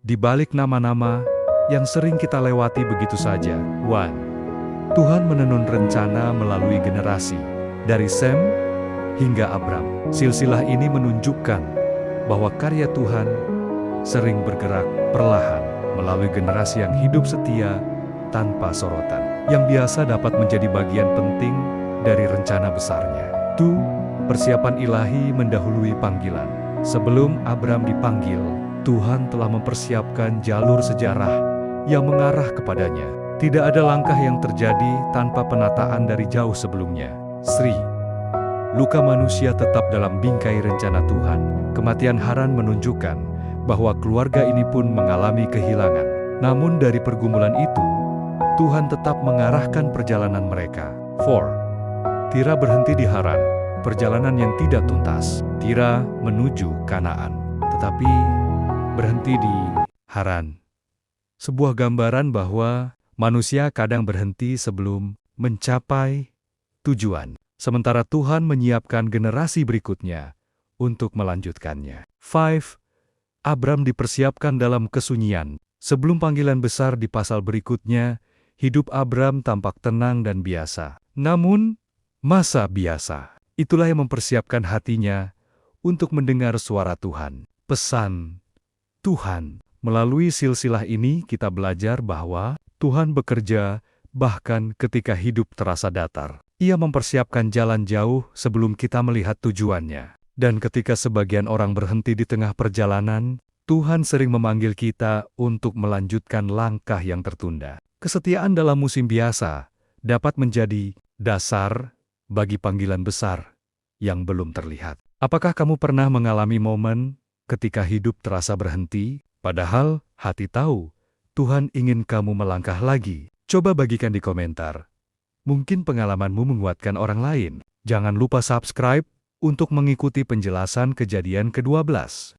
Di balik nama-nama yang sering kita lewati begitu saja. 1. Tuhan menenun rencana melalui generasi, dari Sem hingga Abram. Silsilah ini menunjukkan bahwa karya Tuhan sering bergerak perlahan melalui generasi yang hidup setia tanpa sorotan, yang biasa dapat menjadi bagian penting dari rencana besarnya. 2. Persiapan ilahi mendahului panggilan. Sebelum Abram dipanggil, Tuhan telah mempersiapkan jalur sejarah yang mengarah kepadanya. Tidak ada langkah yang terjadi tanpa penataan dari jauh sebelumnya. Sri, luka manusia tetap dalam bingkai rencana Tuhan. Kematian Haran menunjukkan bahwa keluarga ini pun mengalami kehilangan. Namun dari pergumulan itu, Tuhan tetap mengarahkan perjalanan mereka. 4. Tira berhenti di Haran, perjalanan yang tidak tuntas. Tira menuju Kanaan, tetapi berhenti di Haran. Sebuah gambaran bahwa manusia kadang berhenti sebelum mencapai tujuan, sementara Tuhan menyiapkan generasi berikutnya untuk melanjutkannya. 5. Abram dipersiapkan dalam kesunyian. Sebelum panggilan besar di pasal berikutnya, hidup Abram tampak tenang dan biasa. Namun, masa biasa itulah yang mempersiapkan hatinya untuk mendengar suara Tuhan. Pesan Tuhan. Melalui silsilah ini kita belajar bahwa Tuhan bekerja bahkan ketika hidup terasa datar. Ia mempersiapkan jalan jauh sebelum kita melihat tujuannya. Dan ketika sebagian orang berhenti di tengah perjalanan, Tuhan sering memanggil kita untuk melanjutkan langkah yang tertunda. Kesetiaan dalam musim biasa dapat menjadi dasar bagi panggilan besar yang belum terlihat. Apakah kamu pernah mengalami momen ketika hidup terasa berhenti, padahal hati tahu Tuhan ingin kamu melangkah lagi? Coba bagikan di komentar. Mungkin pengalamanmu menguatkan orang lain. Jangan lupa subscribe untuk mengikuti penjelasan kejadian ke-12.